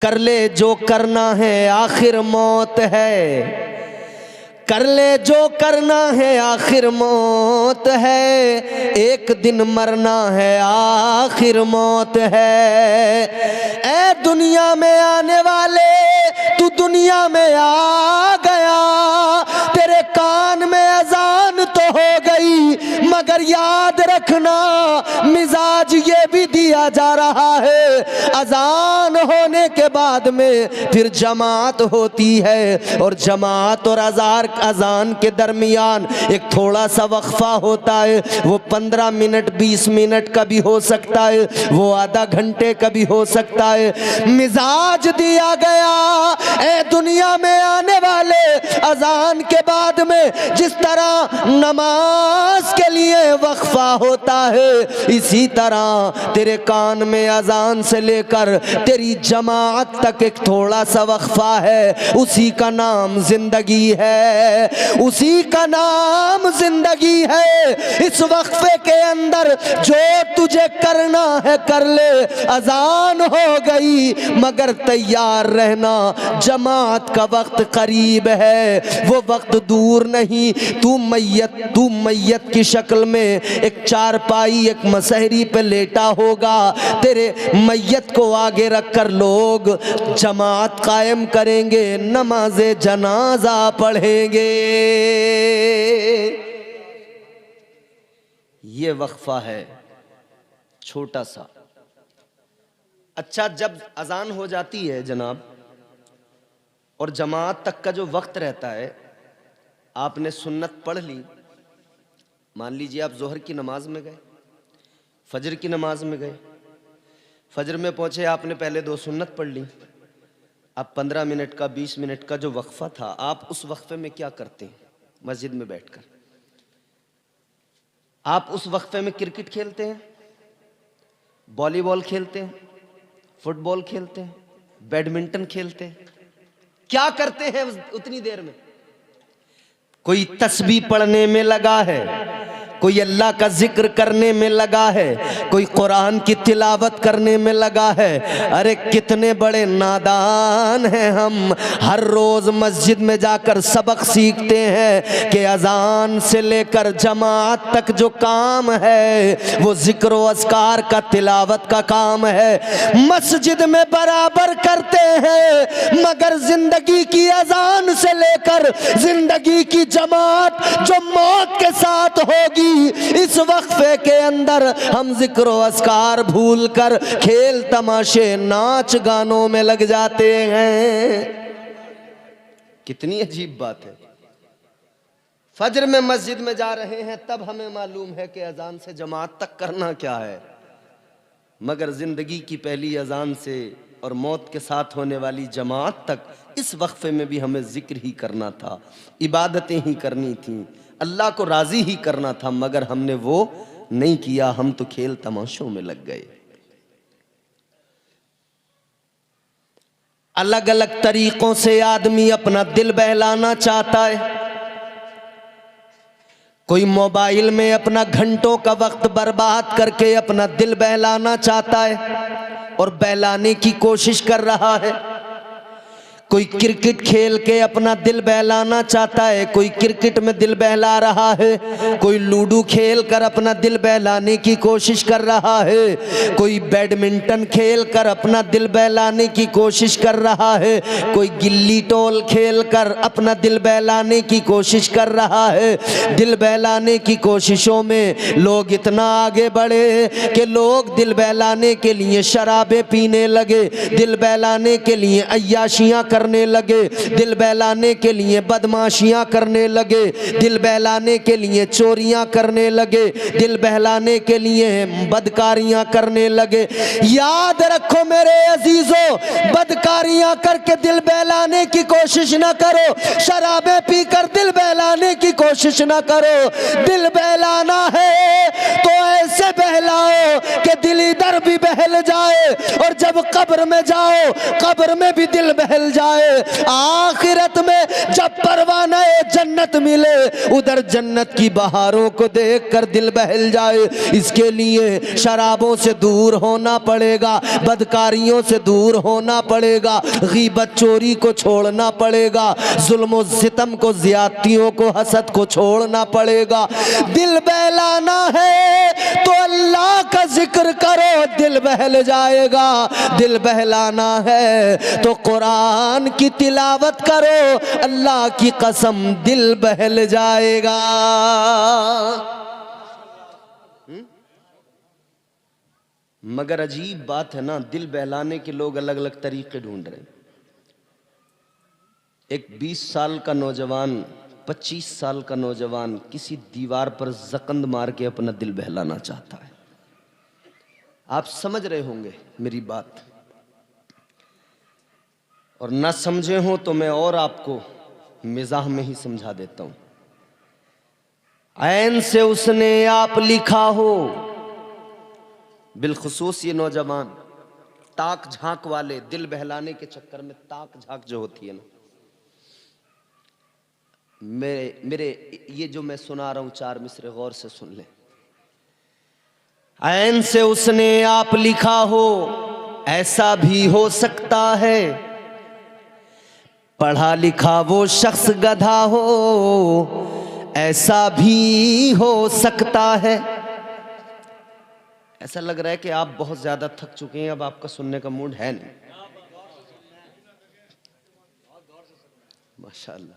कर ले जो करना है आखिर मौत है, कर ले जो करना है आखिर मौत है, एक दिन मरना है आखिर मौत है। ए दुनिया में आने वाले तू दुनिया में आ गया, तेरे कान में अजान तो हो गई मगर याद रखना मिजाज ये भी दिया जा रहा है, अजान होने के बाद में फिर जमात होती है और जमात और अजान के दरमियान एक थोड़ा सा वक्फा होता है, वो 15 मिनट 20 मिनट का भी हो सकता है, वो आधा घंटे का भी हो सकता है। मिजाज दिया गया ए दुनिया में आने वाले, अजान के बाद में जिस तरह नमाज के लिए वक्फा होता है, इसी तरह तेरे कान में अजान से लेकर तेरी जमात तक एक थोड़ा सा वक्फा है, उसी का नाम जिंदगी है, उसी का नाम जिंदगी है। इस वक्फे के अंदर जो तुझे करना है कर ले, अजान हो गई मगर तैयार रहना, जमात का वक्त करीब है, वो वक्त दूर नहीं। तू मैयत की शक्ल में एक चारपाई एक मसहरी पे लेटा होगा, तेरे मैयत को आगे रखकर लोग जमात कायम करेंगे, नमाज़े जनाजा पढ़ेंगे। ये वक्फा है छोटा सा। अच्छा, जब अजान हो जाती है जनाब और जमात तक का जो वक्त रहता है, आपने सुन्नत पढ़ ली, मान लीजिए आप जोहर की नमाज में गए, फजर की नमाज में गए, फजर में पहुंचे, आपने पहले 2 सुन्नत पढ़ ली, अब 15 मिनट का 20 मिनट का जो वक्फा था, आप उस वक्फे में क्या करते हैं? मस्जिद में बैठकर आप उस वक्फे में क्रिकेट खेलते हैं, वॉलीबॉल खेलते हैं, फुटबॉल खेलते हैं, बैडमिंटन खेलते हैं, क्या करते हैं उतनी देर में? कोई तस्बीह पढ़ने में लगा है, कोई अल्लाह का जिक्र करने में लगा है, कोई कुरान की तिलावत करने में लगा है। अरे कितने बड़े नादान हैं हम, हर रोज मस्जिद में जाकर सबक सीखते हैं कि अजान से लेकर जमात तक जो काम है वो जिक्र व अस्कार का, तिलावत का काम है, मस्जिद में बराबर करते हैं, मगर जिंदगी की अजान से लेकर जिंदगी की जमात जो मौत के साथ होगी, इस वक्फे के अंदर हम जिक्र व अस्कार भूल कर खेल तमाशे नाच गानों में लग जाते हैं। कितनी अजीब बात है। फजर में मस्जिद में जा रहे हैं तब हमें मालूम है कि अजान से जमात तक करना क्या है, मगर जिंदगी की पहली अजान से और मौत के साथ होने वाली जमात तक इस वक्फे में भी हमें जिक्र ही करना था, इबादतें ही करनी थी, अल्लाह को राजी ही करना था, मगर हमने वो नहीं किया, हम तो खेल तमाशों में लग गए। अलग अलग तरीकों से आदमी अपना दिल बहलाना चाहता है। कोई मोबाइल में अपना घंटों का वक्त बर्बाद करके अपना दिल बहलाना चाहता है और बहलाने की कोशिश कर रहा है। कोई क्रिकेट खेल के अपना दिल बहलाना चाहता है, कोई क्रिकेट में दिल बहला रहा है, कोई लूडो खेल कर अपना दिल बहलाने की कोशिश कर रहा है, कोई बैडमिंटन खेल कर अपना दिल बहलाने की कोशिश कर रहा है, कोई गिल्ली टोल खेल कर अपना दिल बहलाने की कोशिश कर रहा है। दिल बहलाने की कोशिशों में लोग इतना आगे बढ़े कि लोग दिल बहलाने के लिए शराबें पीने लगे, दिल बहलाने के लिए अय्याशियां करने लगे, दिल बहलाने के लिए बदमाशियां करने लगे, दिल बहलाने के लिए चोरियां करने लगे, दिल बहलाने के लिए बदकारियां करने लगे। याद रखो मेरे अजीजों, बदकारियां करके दिल बहलाने की कोशिश ना करो, शराबें पीकर दिल बहलाने की कोशिश ना करो। दिल बहलाना है तो ऐसे बहलाओ कि दिल इधर भी बहल जाए जाए, और जब कब्र में जाओ कब्र में भी दिल बहल जाए। आखिरत में जब परवाना जन्नत मिले, उधर जन्नत की बहारों को देखकर दिल बहल जाए। इसके लिए शराबों से दूर होना पड़ेगा, बदकारियों से दूर होना पड़ेगा, गीबत चोरी को छोड़ना पड़ेगा, जुल्म सितम को, ज्यादतियों को, हसद को छोड़ना पड़ेगा। दिल बहलाना है तो अल्लाह का जिक्र करो, दिल बहल जाएगा। दिल बहलाना है तो कुरान की तिलावत करो, अल्लाह की कसम दिल बहल जाएगा। मगर अजीब बात है ना, दिल बहलाने के लोग अलग अलग तरीके ढूंढ रहे हैं। एक 20 साल का नौजवान, 25 साल का नौजवान किसी दीवार पर जकंद मार के अपना दिल बहलाना चाहता है। आप समझ रहे होंगे मेरी बात, और ना समझे हो तो मैं और आपको मिजाह में ही समझा देता हूं। ऐन से उसने आप लिखा हो, बिलखुसूस ये नौजवान ताक झांक वाले, दिल बहलाने के चक्कर में ताक झांक जो होती है ना, मेरे ये जो मैं सुना रहा हूं 4 मिसरे गौर से सुन ले। ऐन से उसने आप लिखा हो, ऐसा भी हो सकता है, पढ़ा लिखा वो शख्स गधा हो, ऐसा भी हो सकता है। ऐसा लग रहा है कि आप बहुत ज्यादा थक चुके हैं, अब आपका सुनने का मूड है नहीं। माशाअल्लाह।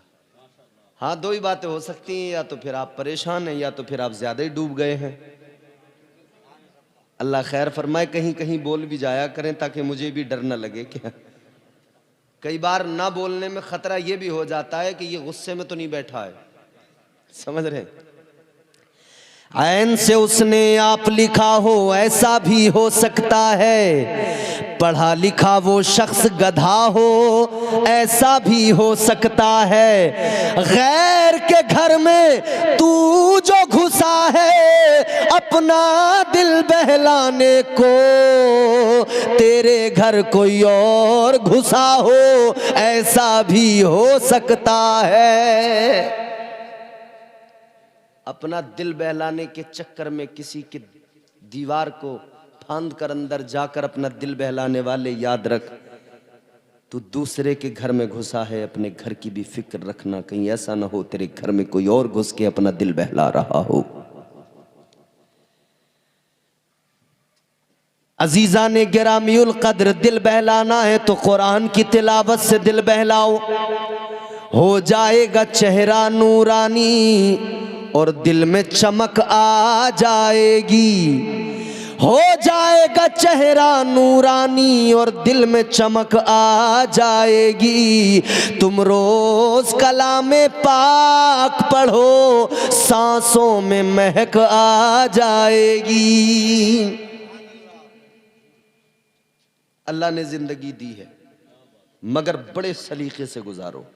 हाँ, 2 ही बातें हो सकती हैं, या तो फिर आप परेशान हैं, या तो फिर आप ज्यादा ही डूब गए हैं। अल्लाह खैर फरमाए, कहीं कहीं बोल भी जाया करें ताकि मुझे भी डर न लगे। क्या कई बार ना बोलने में खतरा यह भी हो जाता है कि ये गुस्से में तो नहीं बैठा है, समझ रहे हैं। ऐन से उसने आप लिखा हो, ऐसा भी हो सकता है, पढ़ा लिखा वो शख्स गधा हो, ऐसा भी हो सकता है। गैर के घर में तू जो घुसा है, अपना दिल बहलाने को, तेरे घर कोई और घुसा हो, ऐसा भी हो सकता है। अपना दिल बहलाने के चक्कर में किसी की दीवार को फांद कर अंदर जाकर अपना दिल बहलाने वाले, याद रख तू दूसरे के घर में घुसा है। अपने घर की भी फिक्र रखना, कहीं ऐसा ना हो तेरे घर में कोई और घुस के अपना दिल बहला रहा हो। अजीजा ने गिरामीउल कद्र, दिल बहलाना है तो कुरान की तिलावत से दिल बहलाओ, हो जाएगा चेहरा नूरानी और दिल में चमक आ जाएगी। हो जाएगा चेहरा नूरानी और दिल में चमक आ जाएगी। तुम रोज कलामे पाक पढ़ो, सांसों में महक आ जाएगी। अल्लाह ने जिंदगी दी है, मगर बड़े सलीके से गुजारो।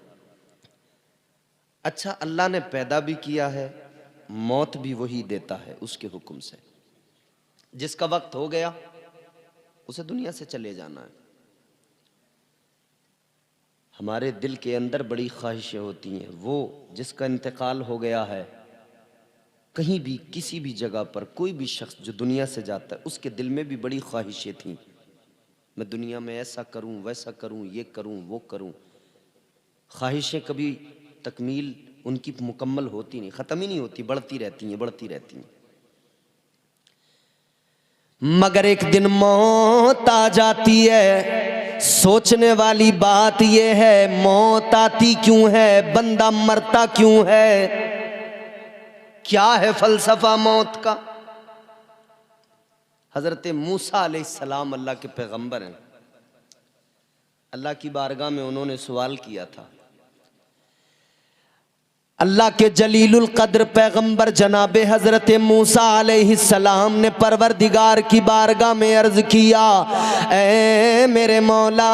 अच्छा, अल्लाह ने पैदा भी किया है, मौत भी वही देता है उसके हुक्म से। जिसका वक्त हो गया उसे दुनिया से चले जाना है। हमारे दिल के अंदर बड़ी ख्वाहिशें होती हैं, वो जिसका इंतकाल हो गया है, कहीं भी किसी भी जगह पर कोई भी शख्स जो दुनिया से जाता है, उसके दिल में भी बड़ी ख्वाहिशें थीं, मैं दुनिया में ऐसा करूं, वैसा करूं, ये करूं, वो करूं। ख्वाहिशें कभी तकमील उनकी मुकम्मल होती नहीं, ख़त्म ही नहीं होती, बढ़ती रहती हैं, बढ़ती रहती हैं। मगर एक दिन मौत आ जाती है। सोचने वाली बात यह है, मौत आती क्यों है, बंदा मरता क्यों है, क्या है फलसफा मौत का। हजरत मूसा अलैहिस्सलाम अल्लाह के पैगंबर हैं। अल्लाह की बारगाह में उन्होंने सवाल किया था, अल्लाह के जलीलुल कद्र पैगंबर जनाब हज़रत मूसा अलैहिस्सलाम ने परवरदिगार की बारगाह में अर्ज़ किया, ए मेरे मौला,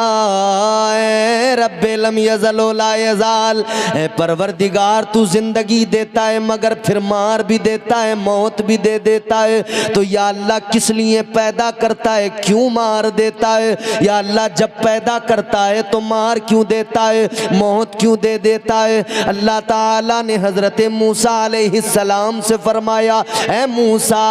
ए रब्बे लम यज़ल ला यज़ाल, ए परवरदिगार तू ज़िंदगी देता है मगर फिर मार भी देता है, मौत भी दे देता है, तो या अल्लाह किस लिए पैदा करता है, क्यों मार देता है? या अल्लाह जब पैदा करता है तो मार क्यों देता है, मौत क्यों दे देता है? अल्लाह ताला ने हजरत मूसा अलैहिस्सलाम से फरमाया, ऐ मूसा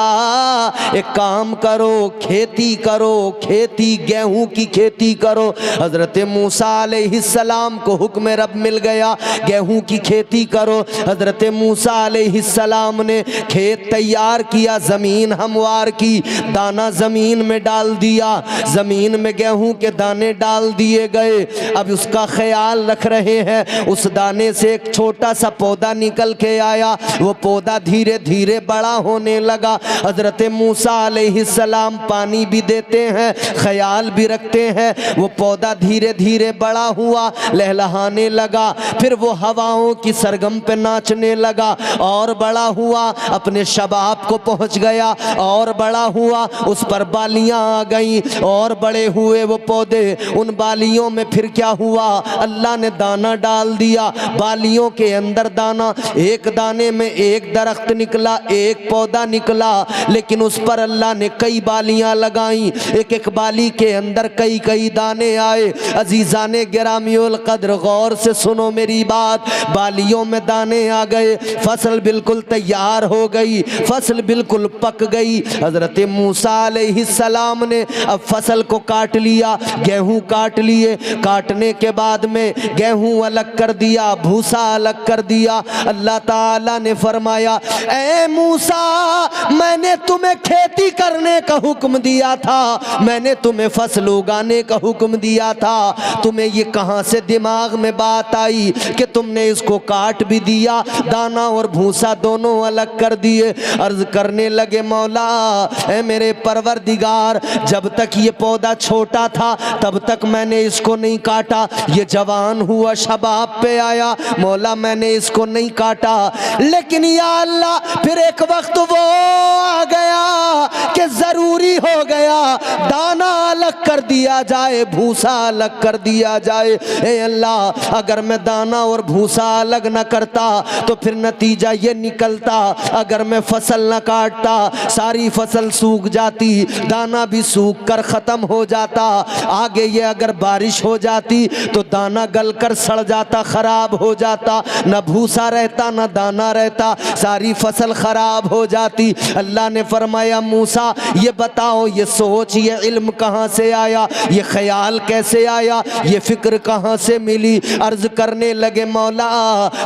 एक काम करो, खेती करो, खेती गेहूं की खेती करो। हजरत मूसा अलैहिस्सलाम को हुक्म रब मिल गया, गेहूं की खेती करो। हजरत मूसा अलैहिस्सलाम ने खेत तैयार किया, जमीन हमवार की, दाना जमीन में डाल दिया, जमीन में गेहूं के दाने डाल दिए गए। अब उसका ख्याल रख रहे हैं, उस दाने से एक छोटा सा पौधा निकल के आया, वो पौधा धीरे धीरे बड़ा होने लगा। हजरत मूसा अलैहिस्सलाम पानी भी देते हैं, ख्याल भी रखते हैं, वो पौधा धीरे धीरे बड़ा हुआ, लहलहाने लगा, फिर वो हवाओं की सरगम पे नाचने लगा, और बड़ा हुआ, अपने शबाब को पहुंच गया, और बड़ा हुआ, उस पर बालियां आ गई, और बड़े हुए वो पौधे। उन बालियों में फिर क्या हुआ, अल्लाह ने दाना डाल दिया, बालियों के अंदर दाना, एक दाने में एक दरख्त निकला, एक पौधा निकला, लेकिन उस पर अल्लाह ने कई बालियां लगाई, एक एक बाली के अंदर कई कई दाने आए। अजीजाने गिरामियुल कद्र गौर से सुनो मेरी बात, बालियों में दाने आ गए, फसल बिल्कुल तैयार हो गई, फसल बिल्कुल पक गई। हजरत मूसा अलैहिस्सलाम ने अब फसल को काट लिया, गेहूं काट लिए, काटने के बाद में गेहूं अलग कर दिया, भूसा अलग कर दिया। अल्लाह ताला ने फरमाया, ऐ मूसा मैंने तुम्हें खेती करने का हुक्म दिया था, मैंने तुम्हें फसल उगाने का हुक्म दिया था, तुम्हें ये कहां से दिमाग में बात आई कि तुमने इसको काट भी दिया, दाना और भूसा दोनों अलग कर दिए। अर्ज करने लगे, मौला ऐ मेरे परवरदिगार, जब तक ये पौधा छोटा था तब तक मैंने इसको नहीं काटा, ये जवान हुआ, शबाब पे आया, मौला मैंने इसको नहीं काटा, लेकिन या अल्लाह फिर एक वक्त वो आ गया कि जरूरी हो गया दाना अलग कर दिया जाए, भूसा अलग कर दिया जाए। ए अल्लाह अगर मैं दाना और भूसा अलग न करता तो फिर नतीजा ये निकलता, अगर मैं फसल न काटता सारी फसल सूख जाती, दाना भी सूख कर खत्म हो जाता, आगे ये अगर बारिश हो जाती तो दाना गलकर सड़ जाता, खराब हो जाता, न भूसा रहता न दाना रहता, सारी फसल खराब हो जाती। अल्लाह ने फरमाया, मूसा ये बताओ, ये सोच, ये इल्म कहाँ से आया, ये ख्याल कैसे आया, ये फिक्र कहाँ से मिली? अर्ज करने लगे, मौला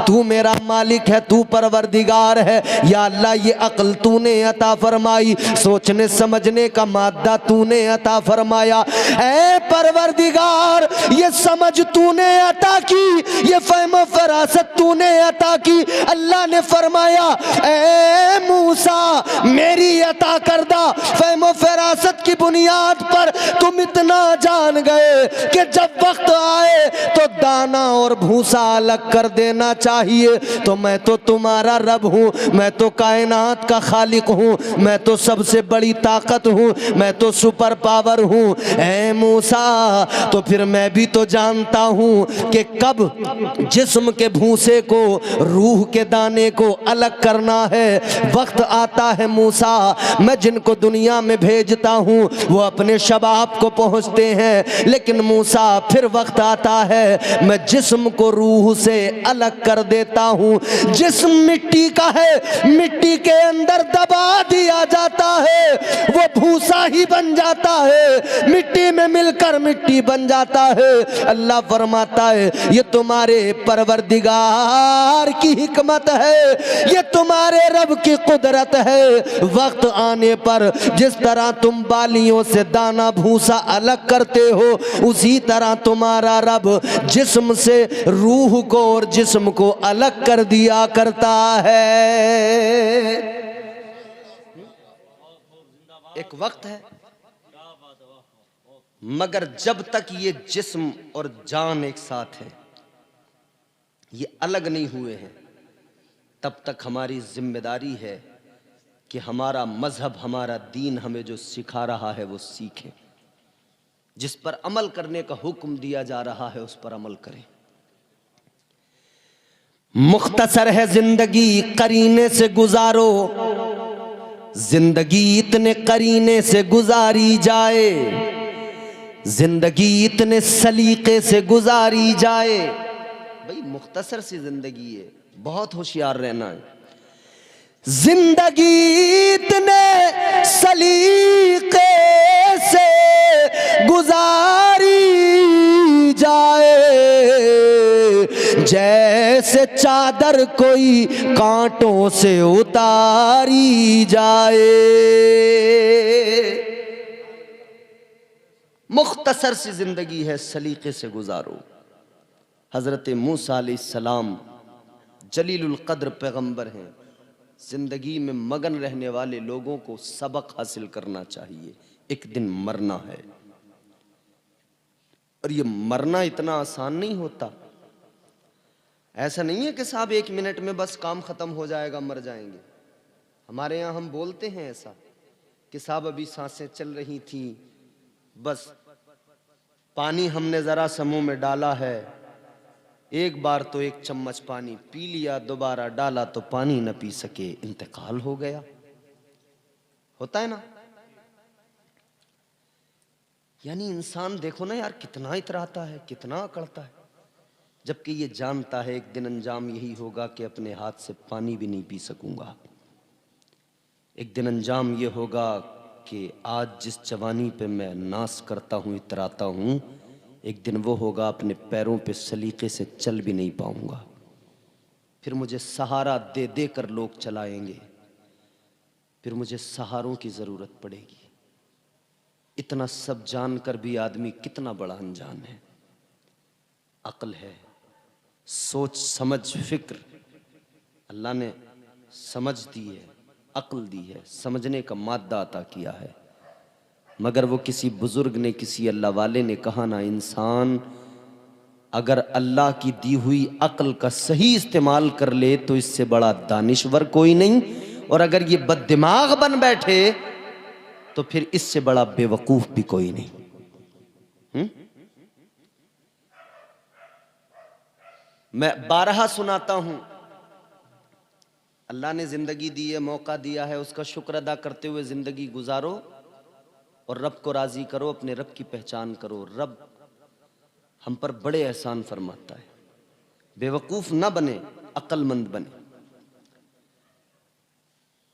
तू मेरा मालिक है, तू परवरदिगार है, या अल्लाह ये अक्ल तूने अता फरमाई, सोचने समझने का मादा तूने अता फरमाया। ऐ परवरदिगार ये समझ तूने अता की, ये फहम फरासत तूने अता की। अल्लाह ने फरमाया, ऐ मूसा मेरी अता करदा फहम फरासत की बुनियाद पर तुम इतना जान गए कि जब वक्त आए तो दाना और भूसा अलग कर देना चाहिए, तो मैं तो तुम्हारा रब हूँ, मैं तो कायनात का खालिक हूँ, मैं तो सबसे बड़ी ताकत हूँ, मैं तो सुपर पावर हूँ। ऐ मूसा तो फिर मैं भी तो जानता हूँ कि कब जिस्म के भूसे को, रूह के दाने को अलग करना है, वक्त आता है मूसा, मैं जिनको दुनिया में भेजता हूँ वो अपने शबाब को पहुँचते हैं, लेकिन मूसा फिर वक्त आता है मैं जिस्म को रूह से अलग कर देता हूँ। जिस्म मिट्टी का है, मिट्टी के अंदर दबा दिया जाता है, वो भूसा ही बन जाता है, मिट्टी में मिलकर मिट्टी बन जाता है। अल्लाह फरमाता है ये तुम्हारे परवरदिगार की हिकमत है, ये तुम्हारे रब की कुदरत है। वक्त आने पर जिस तरह तुम बालियों से दाना भूसा अलग करते हो, उसी तरह तुम्हारा रब जिस्म से रूह को और जिस्म को अलग कर दिया करता है। एक वक्त है, मगर जब तक ये जिस्म और जान एक साथ है, ये अलग नहीं हुए हैं, तब तक हमारी जिम्मेदारी है कि हमारा मजहब, हमारा दीन हमें जो सिखा रहा है वो सीखें, जिस पर अमल करने का हुक्म दिया जा रहा है उस पर अमल करें। मुख्तसर है जिंदगी करीने से गुजारो, जिंदगी इतने करीने से गुजारी जाए, जिंदगी इतने सलीके से गुजारी जाए। भाई मुख्तसर सी जिंदगी है, बहुत होशियार रहना है। जिंदगी इतने सलीके से गुजारी जाए, जैसे चादर कोई कांटों से उतारी जाए। मुख्तसर सी जिंदगी है, सलीके से गुजारो। हजरत मूसा अलैहिस्सलाम जलीलुल कद्र पैगंबर हैं। जिंदगी में मगन रहने वाले लोगों को सबक हासिल करना चाहिए। एक दिन मरना है, और ये मरना इतना आसान नहीं होता। ऐसा नहीं है कि साहब 1 मिनट में बस काम खत्म हो जाएगा, मर जाएंगे। हमारे यहाँ हम बोलते हैं ऐसा कि साहब अभी सांसें चल रही थी, बस पानी हमने जरा सा मुंह में डाला है, एक बार तो 1 चम्मच पानी पी लिया, दोबारा डाला तो पानी न पी सके, इंतकाल हो गया। होता है ना? यानी इंसान देखो ना यार, कितना इतराता है, कितना अकड़ता है, जबकि ये जानता है एक दिन अंजाम यही होगा कि अपने हाथ से पानी भी नहीं पी सकूंगा। एक दिन अंजाम ये होगा कि आज जिस जवानी पे मैं नाश करता हूँ, इतराता हूँ, एक दिन वो होगा अपने पैरों पे सलीके से चल भी नहीं पाऊंगा। फिर मुझे सहारा दे दे कर लोग चलाएंगे, फिर मुझे सहारों की ज़रूरत पड़ेगी। इतना सब जानकर भी आदमी कितना बड़ा अनजान है। अक्ल है, सोच समझ फिक्र अल्लाह ने समझ दी है, अक्ल दी है, समझने का मादा अता किया है। मगर वो किसी बुजुर्ग ने, किसी अल्लाह वाले ने कहा ना, इंसान अगर अल्लाह की दी हुई अक्ल का सही इस्तेमाल कर ले तो इससे बड़ा दानिश्वर कोई नहीं, और अगर ये बददिमाग बन बैठे तो फिर इससे बड़ा बेवकूफ भी कोई नहीं। मैं 12 सुनाता हूं। अल्लाह ने जिंदगी दी है, मौका दिया है, उसका शुक्र अदा करते हुए जिंदगी गुजारो और रब को राजी करो, अपने रब की पहचान करो। रब हम पर बड़े एहसान फरमाता है। बेवकूफ ना बने, अक्लमंद बने।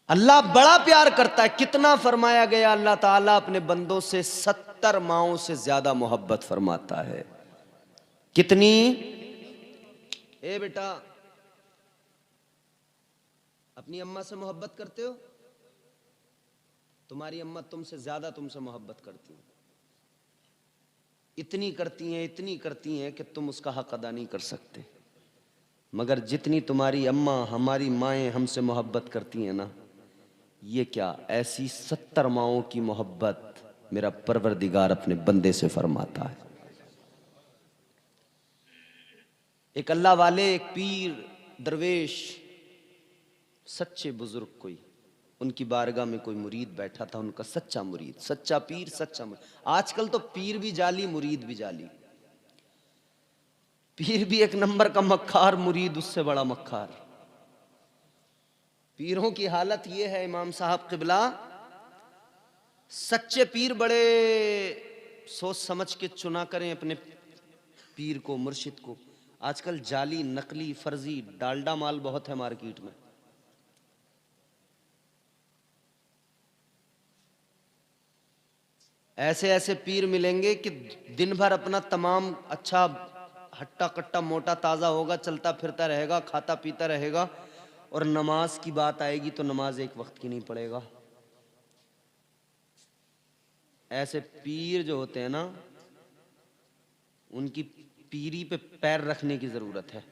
अल्लाह बड़ा प्यार करता है। कितना फरमाया गया, अल्लाह ताला अपने बंदों से 70 माओं से ज्यादा मोहब्बत फरमाता है। कितनी? ए बेटा, अपनी अम्मा से मोहब्बत करते हो? तुम्हारी अम्मा तुमसे ज्यादा तुमसे मोहब्बत करती हैं। इतनी करती हैं, इतनी करती हैं कि तुम उसका हक अदा नहीं कर सकते। मगर जितनी तुम्हारी अम्मा, हमारी माएँ हमसे मोहब्बत करती हैं ना, ये क्या, ऐसी 70 माओं की मोहब्बत मेरा परवरदिगार अपने बंदे से फरमाता है। एक अल्लाह वाले, एक पीर दरवेश, सच्चे बुजुर्ग, कोई उनकी बारगाह में कोई मुरीद बैठा था, उनका सच्चा मुरीद, सच्चा पीर, सच्चा मुरीद। आजकल तो पीर भी जाली, मुरीद भी जाली। पीर भी एक नंबर का मक्खार, मुरीद उससे बड़ा मक्खार। पीरों की हालत ये है इमाम साहब क़िबला, सच्चे पीर बड़े सोच समझ के चुना करें अपने पीर को, मुर्शिद को। आजकल जाली, नकली, फर्जी, डालडा माल बहुत है मार्केट में। ऐसे ऐसे पीर मिलेंगे कि दिन भर अपना तमाम अच्छा हट्टा कट्टा मोटा ताज़ा होगा, चलता फिरता रहेगा, खाता पीता रहेगा, और नमाज की बात आएगी तो नमाज एक वक्त की नहीं पड़ेगा। ऐसे पीर जो होते हैं ना, उनकी पीरी पे पैर रखने की जरूरत है।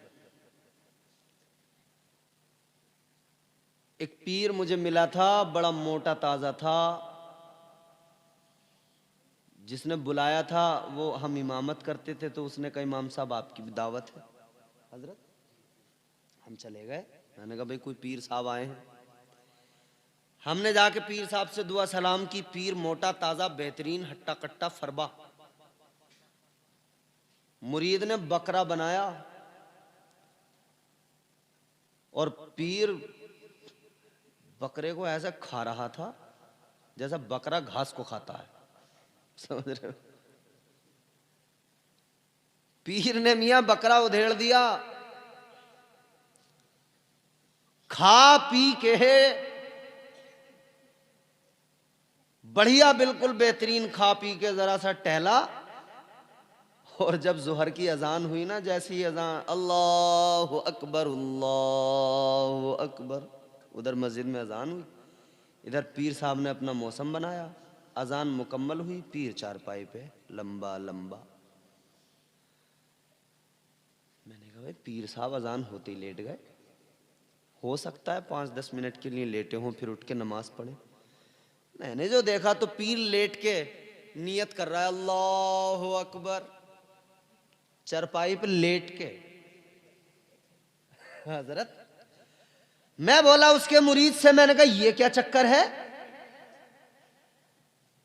एक पीर मुझे मिला था, बड़ा मोटा ताज़ा था। जिसने बुलाया था वो हम इमामत करते थे, तो उसने कहा इमाम साहब आपकी भी दावत है। हजरत हम चले गए, मैंने कहा भाई कोई पीर साहब आए हैं। हमने जाके पीर साहब से दुआ सलाम की। पीर मोटा ताजा बेहतरीन हट्टा कट्टा फरबा। मुरीद ने बकरा बनाया और पीर बकरे को ऐसा खा रहा था जैसा बकरा घास को खाता है, समझ रहे हो। पीर ने मियां बकरा उधेड़ दिया, खा पी के बढ़िया बिल्कुल बेहतरीन खा पी के जरा सा टहला। और जब जोहर की अजान हुई ना, जैसी ही अजान अल्लाहु अकबर अल्लाहु अकबर, उधर मस्जिद में अजान हुई, इधर पीर साहब ने अपना मौसम बनाया। अजान मुकम्मल हुई, पीर चारपाई पे लंबा लंबा। मैंने कहा भाई पीर साहब अजान होते ही लेट गए, हो सकता है 5-10 मिनट के लिए लेटे हों, फिर उठ के नमाज पढ़े। मैंने जो देखा तो पीर लेट के नियत कर रहा है अल्लाहु अकबर, चरपाई पे लेट के। हजरत मैं बोला उसके मुरीद से, मैंने कहा ये क्या चक्कर है,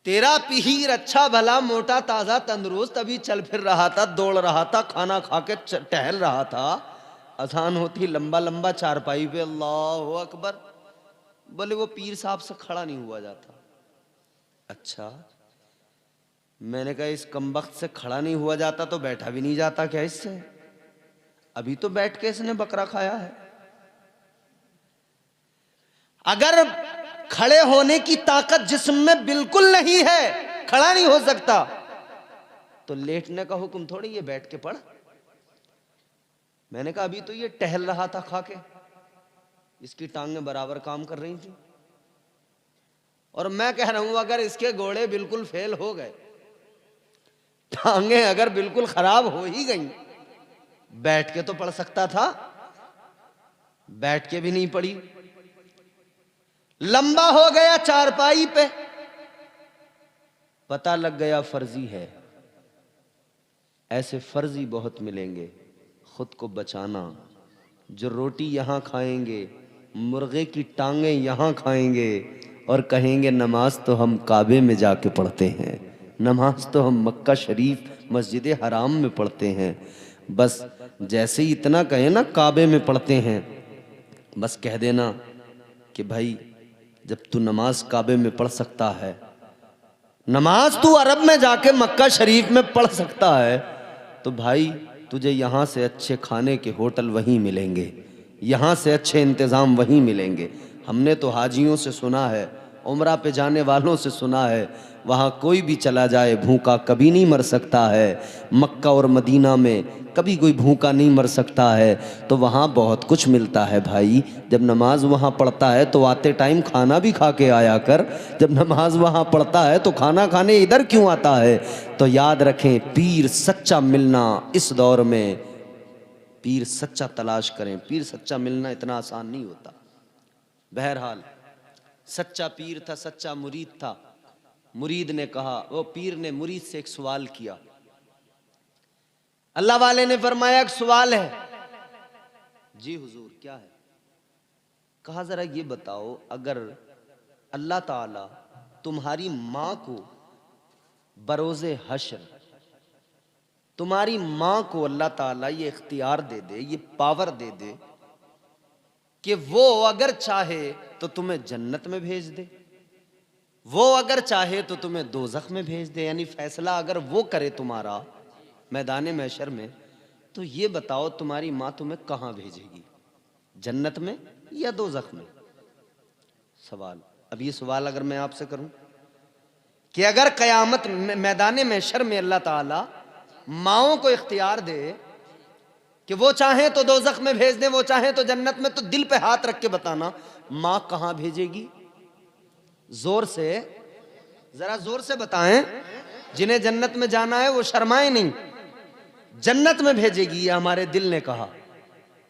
तेरा पीर अच्छा भला मोटा ताजा तंदुरुस्त अभी चल फिर रहा था, दौड़ रहा था, खाना खा के टहल रहा था, अजान होती लंबा लंबा चारपाई पे अल्लाहु अकबर। बोले वो पीर साहब से खड़ा नहीं हुआ जाता। अच्छा, मैंने कहा इस कमबख्त से खड़ा नहीं हुआ जाता तो बैठा भी नहीं जाता क्या इससे? अभी तो बैठ के इसने बकरा खाया है। अगर खड़े होने की ताकत जिस्म में बिल्कुल नहीं है, खड़ा नहीं हो सकता, तो लेटने का हुक्म थोड़ी ये बैठ के पढ़। मैंने कहा अभी तो ये टहल रहा था खा के, इसकी टांगें बराबर काम कर रही थी। और मैं कह रहा हूं अगर इसके घोड़े बिल्कुल फेल हो गए, टांगें अगर बिल्कुल खराब हो ही गई, बैठ के तो पढ़ सकता था, बैठ के भी नहीं पढ़ी। लंबा हो गया चारपाई पे, पता लग गया फर्जी है। ऐसे फर्जी बहुत मिलेंगे, खुद को बचाना। जो रोटी यहां खाएंगे, मुर्गे की टांगें यहां खाएंगे और कहेंगे नमाज तो हम काबे में जाके पढ़ते हैं, नमाज तो हम मक्का शरीफ मस्जिद हराम में पढ़ते हैं। बस जैसे ही इतना कहे ना काबे में पढ़ते हैं, बस कह देना कि भाई जब तू नमाज काबे में पढ़ सकता है, नमाज तू अरब में जाके मक्का शरीफ में पढ़ सकता है, तो भाई तुझे यहाँ से अच्छे खाने के होटल वहीं मिलेंगे, यहाँ से अच्छे इंतज़ाम वहीं मिलेंगे। हमने तो हाजियों से सुना है, उम्रा पे जाने वालों से सुना है, वहाँ कोई भी चला जाए भूखा कभी नहीं मर सकता है। मक्का और मदीना में कभी कोई भूखा नहीं मर सकता है। तो वहाँ बहुत कुछ मिलता है भाई। जब नमाज वहाँ पढ़ता है तो आते टाइम खाना भी खा के आया कर। जब नमाज वहाँ पढ़ता है तो खाना खाने इधर क्यों आता है? तो याद रखें, पीर सच्चा मिलना इस दौर में, पीर सच्चा तलाश करें। पीर सच्चा मिलना इतना आसान नहीं होता। बहरहाल सच्चा पीर था, सच्चा मुरीद था। मुरीद ने कहा, वो पीर ने मुरीद से एक सवाल किया। अल्लाह वाले ने फरमाया एक सवाल है। जी हुजूर क्या है? कहा जरा ये बताओ, अगर अल्लाह ताला तुम्हारी मां को बरोज़े हश्र, तुम्हारी मां को अल्लाह ताला ये इख्तियार दे दे, ये पावर दे दे कि वो अगर चाहे तो तुम्हें जन्नत में भेज दे, वो अगर चाहे तो तुम्हें दोज़ख में भेज दे, यानी फैसला अगर वो करे तुम्हारा मैदान महशर में, तो ये बताओ तुम्हारी माँ तुम्हें कहाँ भेजेगी, जन्नत में या दोज़ख में? सवाल। अब ये सवाल अगर मैं आपसे करूं कि अगर क़यामत मैदान महशर में अल्लाह ताला माओं को इख्तियार दे कि वो चाहे तो दोज़ख में भेज दे, वो चाहे तो जन्नत में, तो दिल पे हाथ रख के बताना माँ कहाँ भेजेगी? जोर से, जरा जोर से बताएं। जिन्हें जन्नत में जाना है वो शर्माए नहीं। जन्नत में भेजेगी, ये हमारे दिल ने कहा,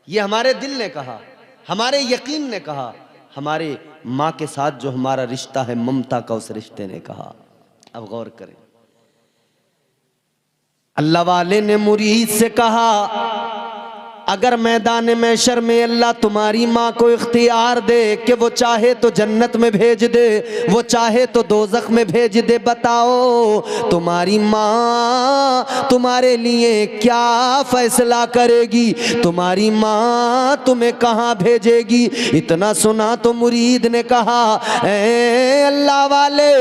ये हमारे दिल ने कहा, हमारे यकीन ने कहा, हमारे माँ के साथ जो हमारा रिश्ता है ममता का, उस रिश्ते ने कहा। अब गौर करें, अल्लाह वाले ने मुरीद से कहा, अगर मैदान महशर में अल्लाह तुम्हारी माँ को इख्तियार दे कि वो चाहे तो जन्नत में भेज दे, वो चाहे तो दोज़ख में भेज दे, बताओ तुम्हारी माँ तुम्हारे लिए क्या फैसला करेगी? तुम्हारी माँ तुम्हें कहाँ भेजेगी? इतना सुना तो मुरीद ने कहा, ऐ अल्लाह वाले,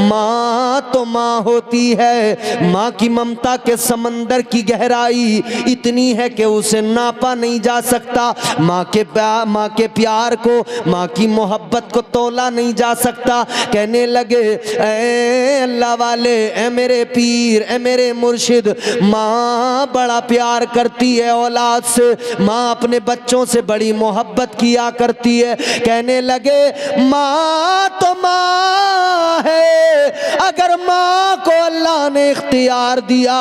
माँ तो माँ होती है, माँ की ममता के समंदर की गहराई इतनी है कि उसे नापा नहीं जा सकता। माँ के प्यार को, माँ की मोहब्बत को तोला नहीं जा सकता। कहने लगे, ऐ अल्लाह वाले, ऐ मेरे पीर, ऐ मेरे मुर्शिद, माँ बड़ा प्यार करती है औलाद से, माँ अपने बच्चों से बड़ी मोहब्बत किया करती है। कहने लगे, माँ तो माँ है, अगर माँ को अल्लाह ने इख्तियार दिया,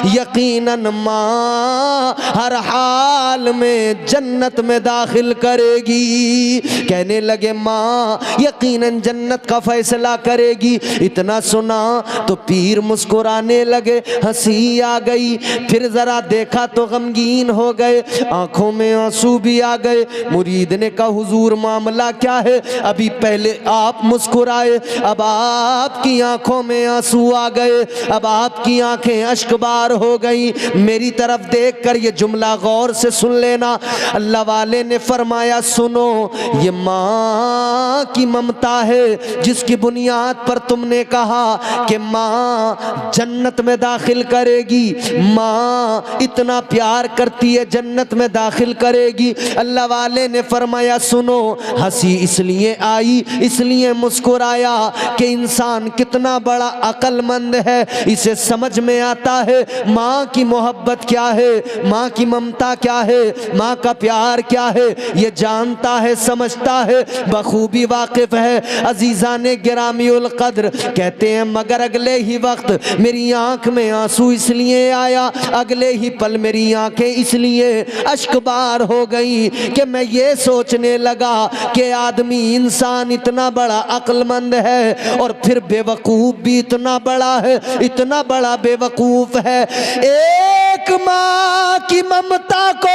यकीनन माँ हर हाल में जन्नत में दाखिल करेगी। कहने लगे, माँ यकीनन जन्नत का फैसला करेगी। इतना सुना तो पीर मुस्कुराने लगे, हंसी आ गई। फिर जरा देखा तो गमगीन हो गए, आंखों में आंसू भी आ गए। मुरीद ने कहा, हुजूर मामला क्या है? अभी पहले आप मुस्कुराए, अब आपकी आंखों में आंसू आ गए, अब आपकी आंखें अश्कबार हो गई। मेरी तरफ देखकर ये जुमला गौर से सुन लेना। अल्लाह वाले ने फरमाया, सुनो, ये माँ की ममता है जिसकी बुनियाद पर तुमने कहा कि माँ जन्नत में दाखिल करेगी, माँ इतना प्यार करती है, जन्नत में दाखिल करेगी। अल्लाह वाले ने फरमाया, सुनो, हंसी इसलिए आई, इसलिए मुस्कुराया कि इंसान कितना बड़ा अक्लमंद है, इसे समझ में आता है माँ की मोहब्बत क्या है, माँ की ममता क्या है, माँ का प्यार क्या है, ये जानता है, समझता है, बखूबी वाकिफ है। अजीज़ाने गिरामी उल कद्र कहते हैं, मगर अगले ही वक्त मेरी आंख में आंसू इसलिए आया, अगले ही पल मेरी आंखें इसलिए अश्कबार हो गई कि मैं ये सोचने लगा कि आदमी, इंसान इतना बड़ा अक्लमंद है और फिर बेवकूफ़ भी इतना बड़ा है, इतना बड़ा बेवकूफ़ है। एक माँ की ममता को,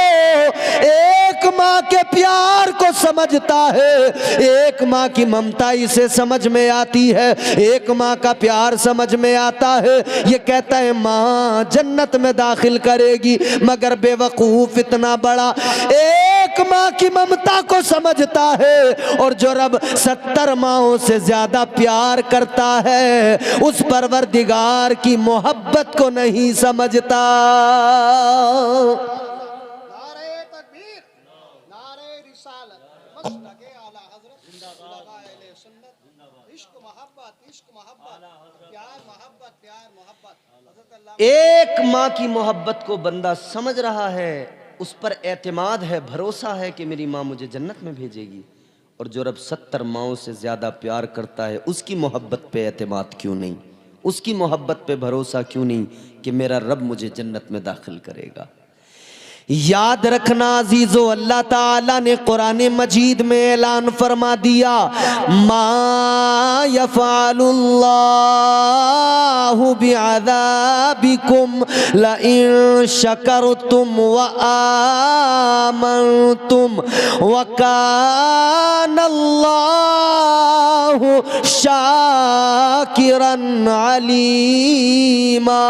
एक माँ के प्यार को समझता है, एक माँ की ममता इसे समझ में आती है, एक माँ का प्यार समझ में आता है। ये कहता है माँ जन्नत में दाखिल करेगी, मगर बेवकूफ़ इतना बड़ा एक माँ की ममता को समझता है, और जो रब 70 माँओं से ज्यादा प्यार करता है, उस परवरदिगार की मोहब्बत को नहीं समझता। नारे तकबीर, नारे रिसालत, मस्तके आला हज़रत, लगाए सुन्नत, इश्क मोहब्बत, प्यार मोहब्बत, प्यार मोहब्बत। एक माँ की मोहब्बत को बंदा समझ रहा है, उस पर एतमाद है, भरोसा है कि मेरी माँ मुझे जन्नत में भेजेगी। और जो रब 70 माँओं से ज़्यादा प्यार करता है, उसकी मोहब्बत पे एतमाद क्यों नहीं, उसकी मोहब्बत पे भरोसा क्यों नहीं कि मेरा रब मुझे जन्नत में दाखिल करेगा। याद रखना अजीजो, अल्लाह ताला ने कुरान मजीद में ऐलान फरमा दिया, मा यफ़अलुल्लाहु बिअज़ाबिकुम लइन शकरतुम व आमनतुम व कानल्लाहु शाकिरन अलीमा।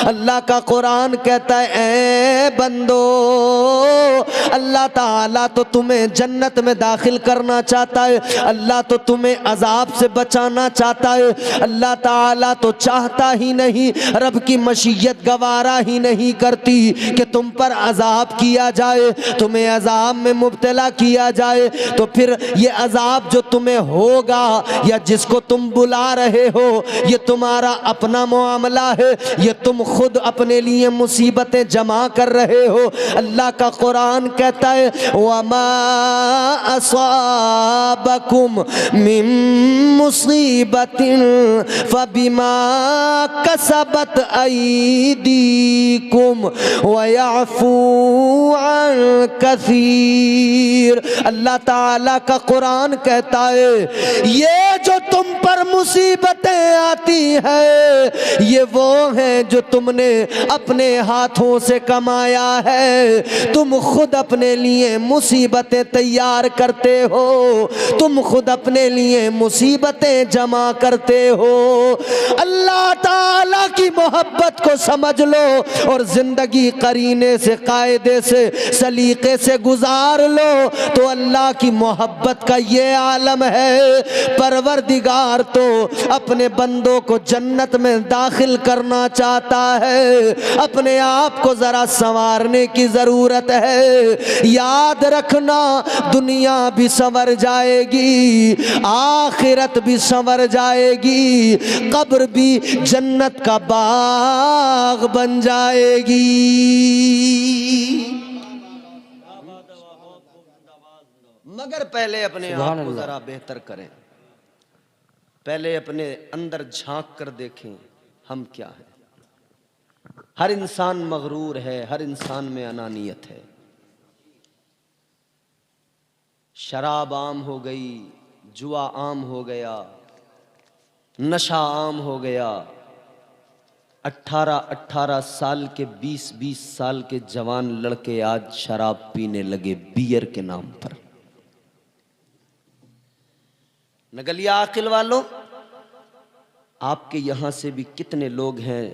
अल्लाह का कुरान कहता है, ऐ बंदो, अल्लाह ताला तो तुम्हें जन्नत में दाखिल करना चाहता है, अल्लाह तो तुम्हें अजाब से बचाना चाहता है। अल्लाह ताला तो चाहता ही नहीं, रब की मशीयत गवारा ही नहीं करती कि तुम पर अजाब किया जाए, तुम्हें अजाब में मुब्तला किया जाए। तो फिर ये अजाब जो तुम्हें होगा या जिसको तुम बुला रहे हो, ये तुम्हारा अपना मामला है, ये तुम खुद अपने लिए मुसीबतें जमा कर रहे हो। अल्लाह का कुरान कहता है, वमा असाबकुम मिन मुसीबतिन फबिमा कसबत अयदीकुम व यअफू अन कसीर। अल्लाह ताला का कुरान कहता है, ये जो तुम पर मुसीबतें आती है, ये वो हैं जो तुमने अपने हाथों से कमाया फरमाया है तुम खुद अपने लिए मुसीबतें तैयार करते हो, तुम खुद अपने लिए मुसीबतें जमा करते हो। अल्लाह ताला की मोहब्बत को समझ लो और जिंदगी करीने से कायदे से सलीके से गुजार लो तो अल्लाह की मोहब्बत का ये आलम है। परवरदिगार तो अपने बंदों को जन्नत में दाखिल करना चाहता है, अपने आप को जरा संवारने की जरूरत है। याद रखना दुनिया भी संवर जाएगी, आखिरत भी संवर जाएगी, कब्र भी जन्नत का बाग बन जाएगी। मगर पहले अपने आप को जरा बेहतर करें, पहले अपने अंदर झांक कर देखें हम क्या हैं। हर इंसान मगरूर है, हर इंसान में अनानियत है। शराब आम हो गई, जुआ आम हो गया, नशा आम हो गया। 18-18 साल के 20-20 साल के जवान लड़के आज शराब पीने लगे बियर के नाम पर। नगलिया आकिल वालों, आपके यहां से भी कितने लोग हैं,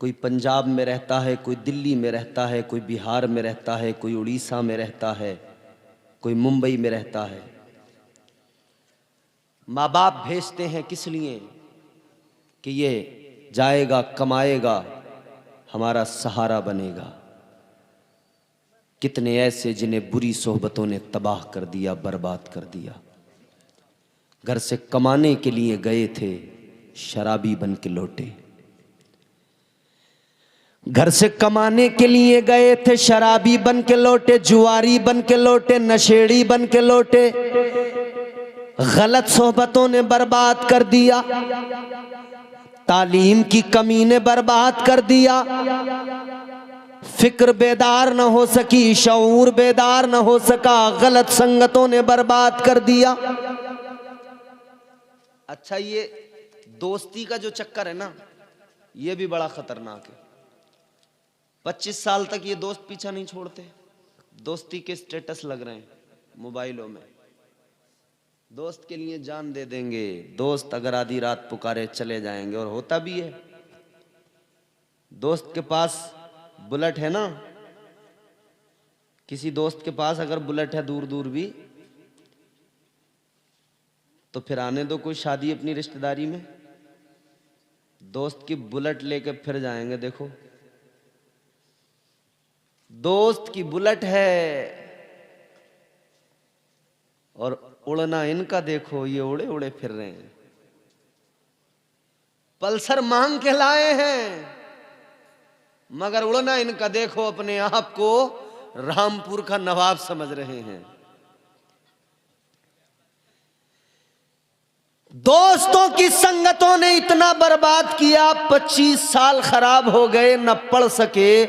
कोई पंजाब में रहता है, कोई दिल्ली में रहता है, कोई बिहार में रहता है, कोई उड़ीसा में रहता है, कोई मुंबई में रहता है। माँ बाप भेजते हैं किस लिए कि ये जाएगा, कमाएगा, हमारा सहारा बनेगा। कितने ऐसे जिन्हें बुरी सोहबतों ने तबाह कर दिया, बर्बाद कर दिया। घर से कमाने के लिए गए थे, शराबी बन के लौटे। घर से कमाने के लिए गए थे, शराबी बन के लौटे, जुआरी बन के लौटे, नशेड़ी बन के लौटे। गलत सोहबतों ने बर्बाद कर दिया, तालीम की कमी ने बर्बाद कर दिया, फिक्र बेदार न हो सकी, शऊर बेदार न हो सका, गलत संगतों ने बर्बाद कर दिया। अच्छा, ये दोस्ती का जो चक्कर है ना, ये भी बड़ा खतरनाक है। 25 साल तक ये दोस्त पीछा नहीं छोड़ते, दोस्ती के स्टेटस लग रहे हैं मोबाइलों में, दोस्त के लिए जान दे देंगे, दोस्त अगर आधी रात पुकारे चले जाएंगे। और होता भी है। दोस्त के पास बुलेट है ना, किसी दोस्त के पास अगर बुलेट है दूर दूर भी, तो फिर आने दो कोई शादी अपनी रिश्तेदारी में, दोस्त की बुलेट लेके फिर जाएंगे। देखो, दोस्त की बुलेट है और उड़ना इनका देखो, ये उड़े उड़े फिर रहे हैं। पल्सर मांग के लाए हैं, मगर उड़ना इनका देखो, अपने आप को रामपुर का नवाब समझ रहे हैं। दोस्तों की संगतों ने इतना बर्बाद किया, 25 साल खराब हो गए, न पढ़ सके,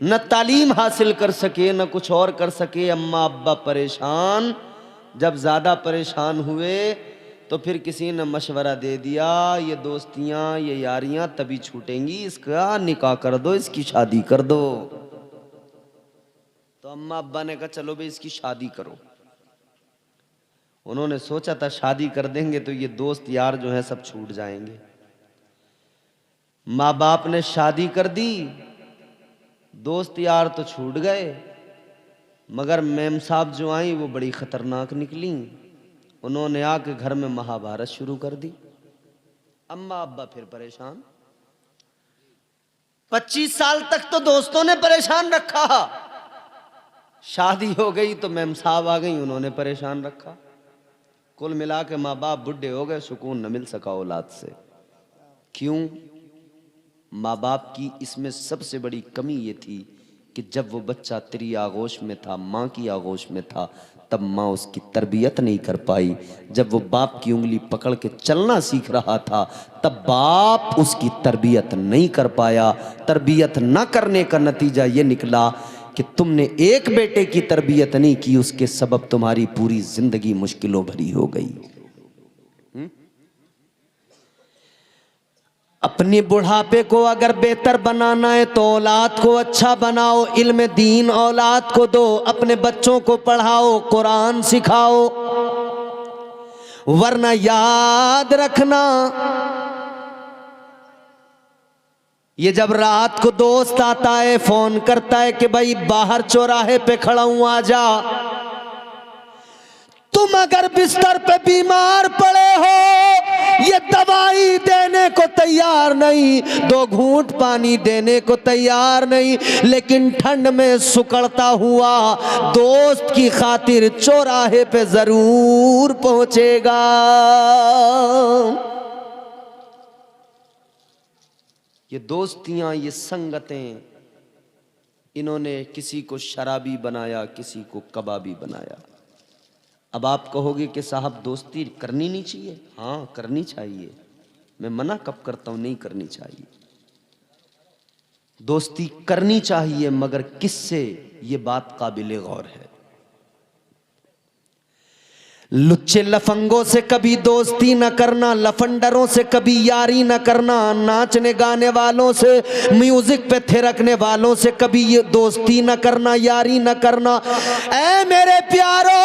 न तालीम हासिल कर सके, न कुछ और कर सके। अम्मा अब्बा परेशान। जब ज्यादा परेशान हुए तो फिर किसी ने मशवरा दे दिया, ये दोस्तियां, ये यारियां तभी छूटेंगी, इसका निकाह कर दो, इसकी शादी कर दो। तो अम्मा अब्बा ने कहा चलो भाई इसकी शादी करो। उन्होंने सोचा था शादी कर देंगे तो ये दोस्त यार जो है सब छूट जाएंगे। माँ बाप ने शादी कर दी, दोस्त यार तो छूट गए, मगर मेम साहब जो आई वो बड़ी खतरनाक निकली। उन्होंने आके घर में महाभारत शुरू कर दी। अम्मा अब्बा फिर परेशान। 25 साल तक तो दोस्तों ने परेशान रखा, शादी हो गई तो मेम साहब आ गई, उन्होंने परेशान रखा। कुल मिला के माँ बाप बुढ़े हो गए, सुकून न मिल सका औलाद से। क्यों? माँ बाप की इसमें सबसे बड़ी कमी ये थी कि जब वो बच्चा तेरी आगोश में था, माँ की आगोश में था, तब माँ उसकी तरबियत नहीं कर पाई। जब वो बाप की उंगली पकड़ के चलना सीख रहा था, तब बाप उसकी तरबियत नहीं कर पाया। तरबियत ना करने का नतीजा ये निकला कि तुमने एक बेटे की तरबियत नहीं की, उसके सबब तुम्हारी पूरी जिंदगी मुश्किलों भरी हो गई। अपनी बुढ़ापे को अगर बेहतर बनाना है तो औलाद को अच्छा बनाओ, इल्म दीन औलाद को दो, अपने बच्चों को पढ़ाओ, कुरान सिखाओ। वरना याद रखना, ये जब रात को दोस्त आता है, फोन करता है कि भाई बाहर चौराहे पे खड़ा हूं आ जा, तुम अगर बिस्तर पे बीमार पड़े हो, ये दवाई देने को तैयार नहीं, 2 घूंट पानी देने को तैयार नहीं, लेकिन ठंड में सुकड़ता हुआ दोस्त की खातिर चौराहे पे जरूर पहुंचेगा। ये दोस्तियां, ये संगतें, इन्होंने किसी को शराबी बनाया, किसी को कबाबी बनाया। अब आप कहोगे कि साहब दोस्ती करनी नहीं चाहिए। हाँ, करनी चाहिए। मैं मना कब करता हूं? नहीं करनी चाहिए। दोस्ती करनी चाहिए, मगर किससे, ये बात काबिले गौर है। लुच्चे लफंगों से कभी दोस्ती न करना, लफंडरों से कभी यारी न करना, नाचने गाने वालों से, म्यूजिक पे थिरकने वालों से कभी ये दोस्ती न करना, यारी न करना। ऐ मेरे प्यारो,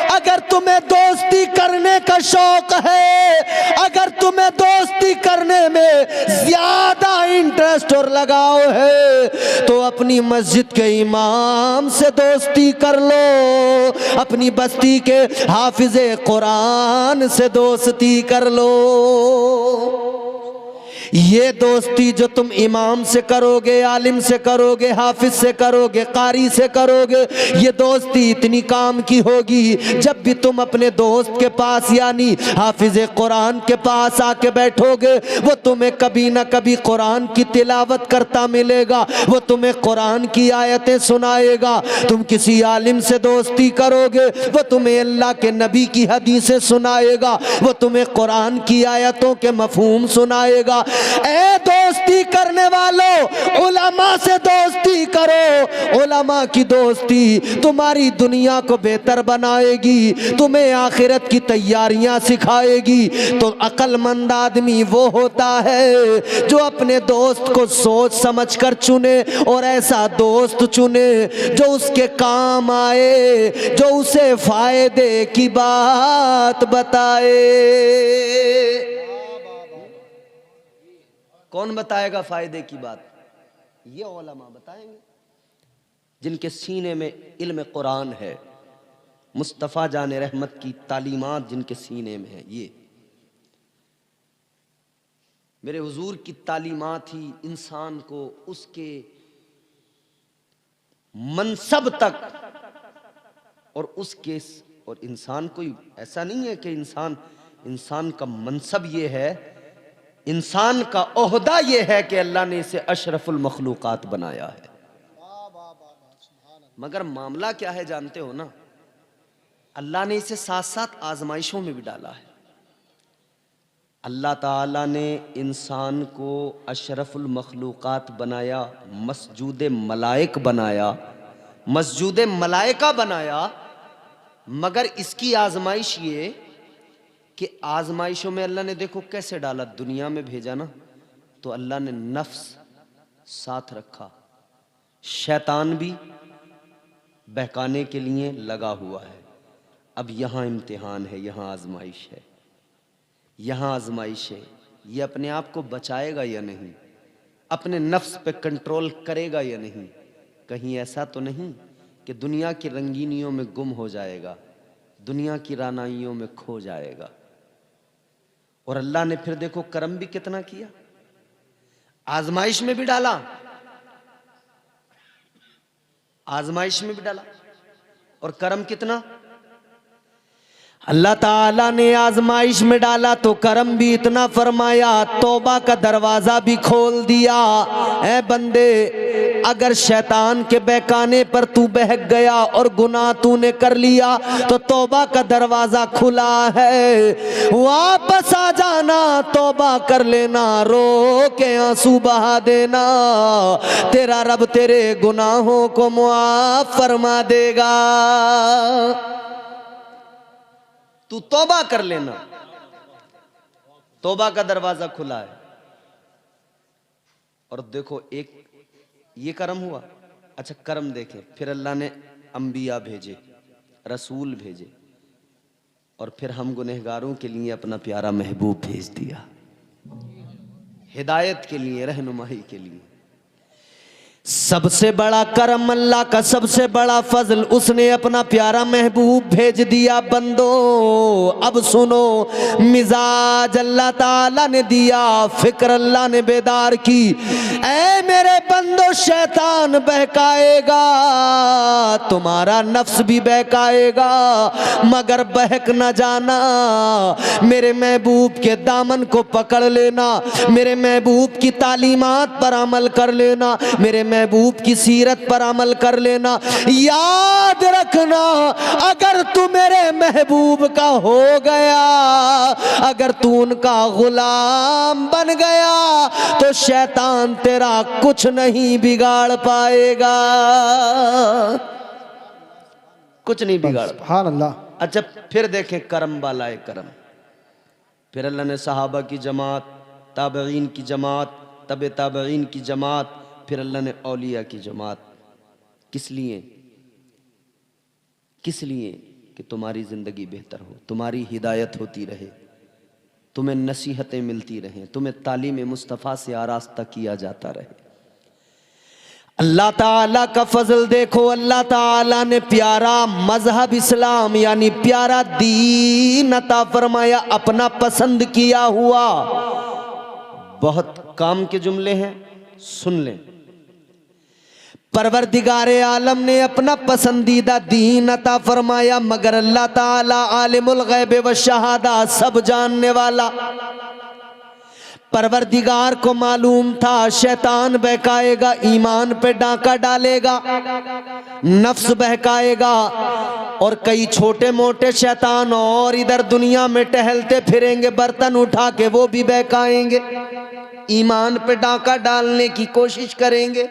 अगर तुम्हें दोस्ती करने का शौक है, अगर तुम्हें दोस्ती करने में ज्यादा इंटरेस्ट और लगाव है, तो अपनी मस्जिद के इमाम से दोस्ती कर लो, अपनी बस्ती के हाफिज़े कुरान से दोस्ती कर लो। ये दोस्ती जो तुम इमाम से करोगे, आलिम से करोगे, हाफिज से करोगे, कारी से करोगे, ये दोस्ती इतनी काम की होगी, जब भी तुम अपने दोस्त के पास यानी हाफिज कुरान के पास आके बैठोगे, वो तुम्हें कभी ना कभी कुरान की तिलावत करता मिलेगा, वो तुम्हें कुरान की आयतें सुनाएगा। तुम किसी आलिम से दोस्ती करोगे, वो तुम्हें अल्लाह के नबी की हदीसें सुनाएगा, वो तुम्हें कुरान की आयतों के मफहूम सुनाएगा। ए दोस्ती करने वालों, उलमा से दोस्ती करो। उलमा की दोस्ती तुम्हारी दुनिया को बेहतर बनाएगी, तुम्हें आखिरत की तैयारियां सिखाएगी। तो अक्लमंद आदमी वो होता है जो अपने दोस्त को सोच समझ कर चुने, और ऐसा दोस्त चुने जो उसके काम आए, जो उसे फायदे की बात बताए। कौन बताएगा फायदे की बात? ये उलमा बताएंगे, जिनके सीने में इल्म कुरान है, मुस्तफ़ा जान रहमत की तालीमात जिनके सीने में है। ये मेरे हुजूर की तालीमात ही इंसान को उसके मनसब तक और उसके, और इंसान कोई ऐसा नहीं है कि इंसान का मनसब ये है, इंसान का ओहदा ये है कि अल्लाह ने इसे अशरफुल मखलूकात बनाया है। मगर मामला क्या है जानते हो ना? अल्लाह ने इसे साथ साथ आजमाइशों में भी डाला है। अल्लाह ताला ने इंसान को अशरफुल मखलूकात बनाया, मस्जूद मलाइक बनाया, मस्जूद मलाइका बनाया, मगर इसकी आजमाइश ये कि आजमाइशों में अल्लाह ने देखो कैसे डाला, दुनिया में भेजा ना, तो अल्लाह ने नफ्स साथ रखा, शैतान भी बहकाने के लिए लगा हुआ है। अब यहाँ इम्तिहान है, यहाँ आजमाइश है, यहाँ आजमाइश है। ये अपने आप को बचाएगा या नहीं, अपने नफ्स पे कंट्रोल करेगा या नहीं। कहीं ऐसा तो नहीं कि दुनिया की रंगीनियों में गुम हो जाएगा, दुनिया की रानाइयों में खो जाएगा। और अल्लाह ने फिर देखो करम भी कितना किया, आजमाइश में भी डाला, आजमाइश में भी डाला, और करम कितना। अल्लाह ताला ने आजमाइश में डाला तो करम भी इतना फरमाया, तौबा का दरवाजा भी खोल दिया। ऐ बंदे, अगर शैतान के बहकाने पर तू बहक गया और गुनाह तूने कर लिया तो तौबा का दरवाजा खुला है, वापस आ जाना, तौबा कर लेना, रो के आंसू बहा देना, तेरा रब तेरे गुनाहों को मुआफ फरमा देगा। तू तौबा कर लेना, तौबा का दरवाजा खुला है। और देखो एक ये कर्म हुआ। अच्छा कर्म देखें, फिर अल्लाह ने अंबिया भेजे, रसूल भेजे, और फिर हम गुनहगारों के लिए अपना प्यारा महबूब भेज दिया, हिदायत के लिए, रहनुमाई के लिए। सबसे बड़ा करम अल्लाह का, सबसे बड़ा फजल, उसने अपना प्यारा महबूब भेज दिया। बंदो अब सुनो, मिजाज अल्लाह ताला ने दिया, फिक्र अल्लाह ने बेदार की। ऐ मेरे बंदो, शैतान बहकाएगा, तुम्हारा नफ्स भी बहकाएगा, मगर बहक न जाना। मेरे महबूब के दामन को पकड़ लेना, मेरे महबूब की तालीमात पर अमल कर लेना, मेरे महबूब की सीरत पर अमल कर लेना। याद रखना, अगर तू मेरे महबूब का हो गया, अगर तू उनका गुलाम बन गया, तो शैतान तेरा कुछ नहीं बिगाड़ पाएगा, कुछ नहीं बिगाड़। सुभान अल्लाह। अच्छा फिर देखें करम वाला करम। फिर अल्लाह ने सहाबा की जमात, ताबईन की जमात, तबे ताबईन की जमात, फिर अल्लाह ने औलिया की जमात। किस लिए? किस लिए? कि तुम्हारी ज़िंदगी बेहतर हो, तुम्हारी हिदायत होती रहे, तुम्हें नसीहतें मिलती रहें, तुम्हें तालीम मुस्तफ़ा से आरास्ता किया जाता रहे। अल्लाह ताला का फजल देखो, अल्लाह ताला ने प्यारा मजहब इस्लाम यानी प्यारा दीन अता फरमाया, अपना पसंद किया हुआ। बहुत काम के जुमले हैं, सुन लें। परवरदिगारे आलम ने अपना पसंदीदा दीन अता फरमाया, मगर अल्लाह ताला आलिमुल गैब व शहादा, सब जानने वाला। परवरदिगार को मालूम था शैतान बहकाएगा, ईमान पे डांका डालेगा, नफ्स बहकाएगा, और कई छोटे मोटे शैतान और इधर दुनिया में टहलते फिरेंगे, बर्तन उठा के वो भी बहकाएंगे, ईमान पे डांका डालने की कोशिश करेंगे।